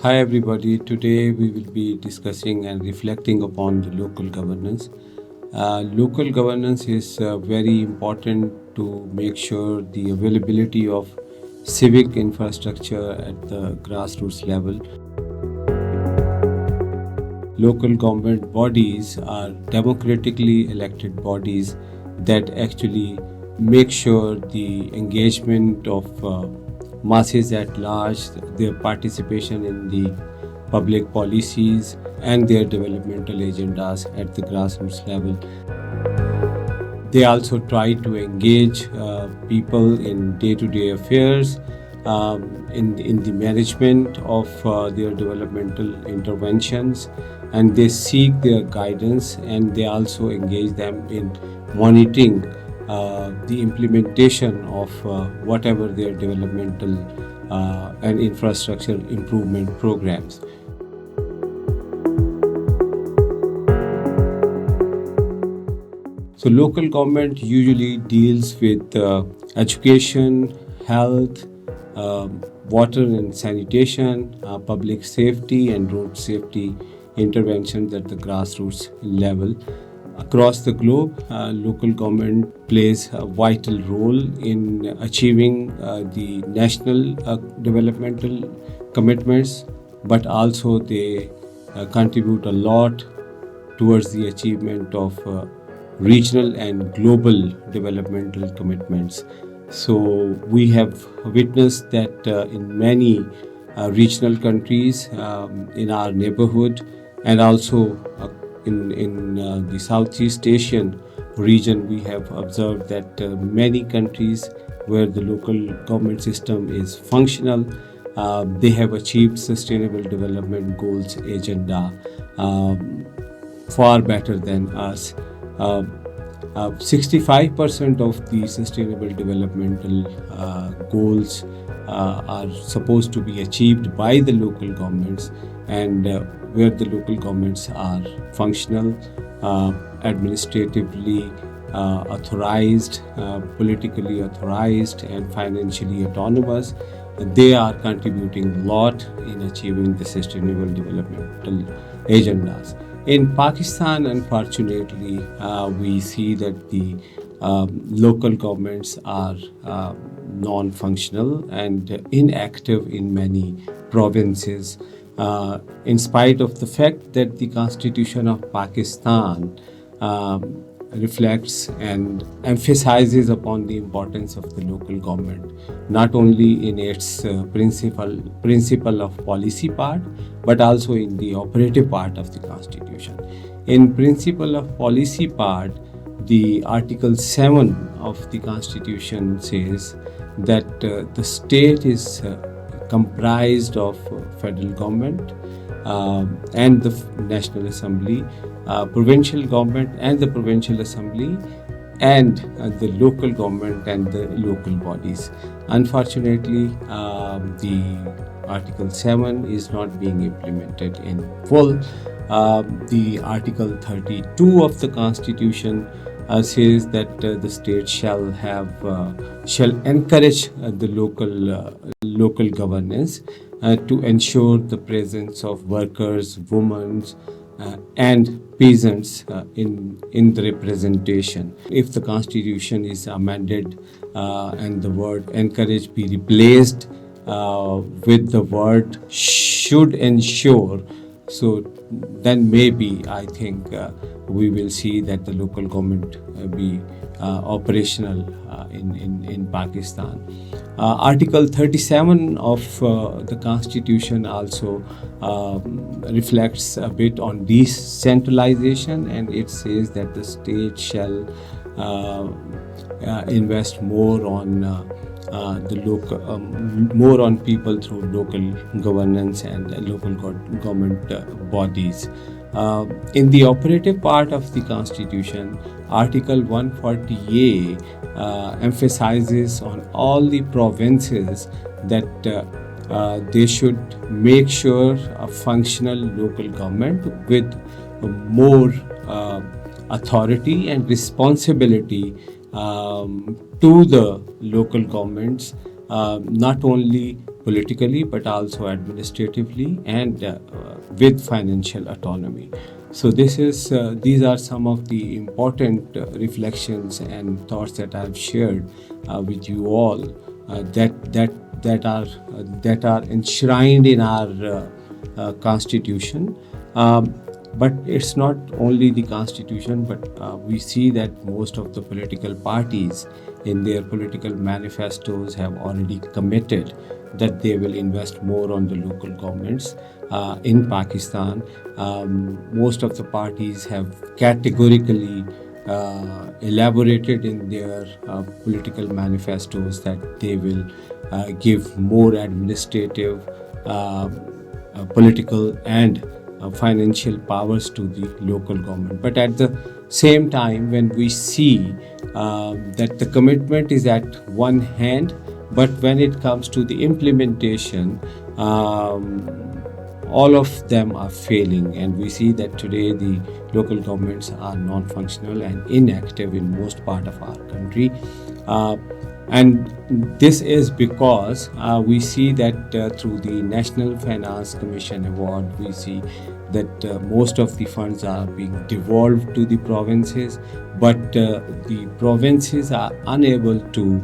Hi everybody, today we will be discussing and reflecting upon the local governance. Local governance is very important to make sure the availability of civic infrastructure at the grassroots level. Local government bodies are democratically elected bodies that actually make sure the engagement of masses at large, their participation in the public policies and their developmental agendas at the grassroots level. They also try to engage people in day-to-day affairs, in the management of their developmental interventions, and they seek their guidance, and they also engage them in monitoring the implementation of whatever their developmental and infrastructure improvement programs. So local government usually deals with education, health, water and sanitation, public safety and road safety interventions at the grassroots level. Across the globe, local government plays a vital role in achieving the national developmental commitments, but also they contribute a lot towards the achievement of regional and global developmental commitments. So we have witnessed that in many regional countries in our neighborhood, and also in the Southeast Asian region, we have observed that many countries where the local government system is functional, they have achieved sustainable development goals agenda far better than us. 65% of the sustainable developmental goals are supposed to be achieved by the local governments, and where the local governments are functional, administratively authorized, politically authorized, and financially autonomous, they are contributing a lot in achieving the sustainable developmental agendas. In Pakistan, unfortunately, we see that the local governments are non-functional and inactive in many provinces, in spite of the fact that the Constitution of Pakistan reflects and emphasizes upon the importance of the local government, not only in its principle of policy part, but also in the operative part of the Constitution. In principle of policy part, the Article 7 of the Constitution says that the state is comprised of federal government and the National Assembly, provincial government and the provincial assembly, and the local government and the local bodies. Unfortunately, the Article 7 is not being implemented in full. The Article 32 of the Constitution says that the state shall encourage the local governance to ensure the presence of workers, women, and peasants in the representation. If the Constitution is amended and the word encourage be replaced with the word should ensure, so then maybe I think we will see that the local government be operational in Pakistan. Article 37 of the Constitution also reflects a bit on decentralization, and it says that the state shall invest more on more on people through local governance and local government bodies. In the operative part of the Constitution, Article 140A emphasizes on all the provinces that they should make sure a functional local government with more authority and responsibility to the local governments not only politically but also administratively and with financial autonomy. So these are some of the important reflections and thoughts that I've shared with you all that are enshrined in our constitution. But it's not only the constitution, but we see that most of the political parties in their political manifestos have already committed that they will invest more on the local governments in Pakistan. Most of the parties have categorically elaborated in their political manifestos that they will give more administrative, political, and financial powers to the local government. But at the same time, when we see that the commitment is at one hand, but when it comes to the implementation, all of them are failing, and we see that today the local governments are non-functional and inactive in most part of our country. And this is because we see that through the National Finance Commission Award, we see that most of the funds are being devolved to the provinces, but the provinces are unable to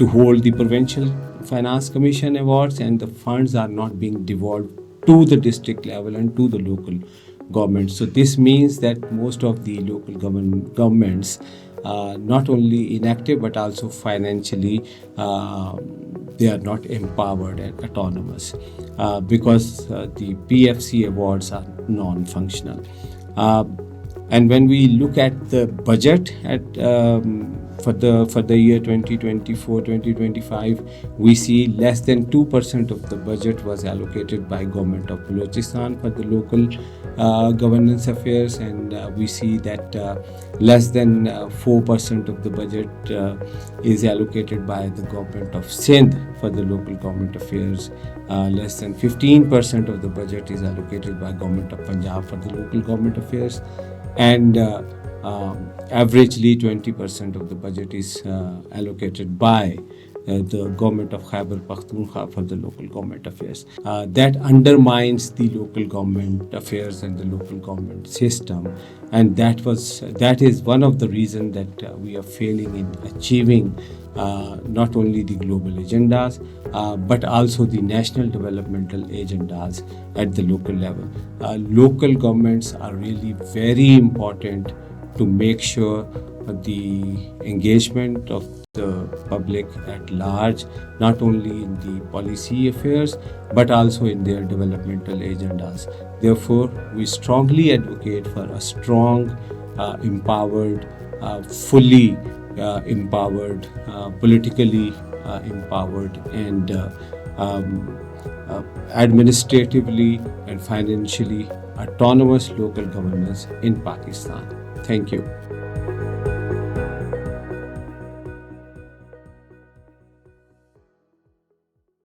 hold the Provincial Finance Commission Awards, and the funds are not being devolved to the district level and to the local government. So this means that most of the local governments not only inactive but also financially they are not empowered and autonomous because the PFC awards are non-functional. And when we look at the budget for the year 2024-2025, we see less than 2% of the budget was allocated by government of Balochistan for the local governance affairs, and we see that less than 4% of the budget is allocated by the government of Sindh for the local government affairs. Less than 15% of the budget is allocated by government of Punjab for the local government affairs, and averagely 20% of the budget is allocated by the government of Khyber Pakhtunkhwa for the local government affairs. That undermines the local government affairs and the local government system, and that is one of the reasons that we are failing in achieving not only the global agendas but also the national developmental agendas at the local level. Local governments are really very important to make sure the engagement of the public at large, not only in the policy affairs but also in their developmental agendas. Therefore, we strongly advocate for a strong, empowered, fully empowered, politically empowered, and administratively and financially autonomous local governance in Pakistan. Thank you.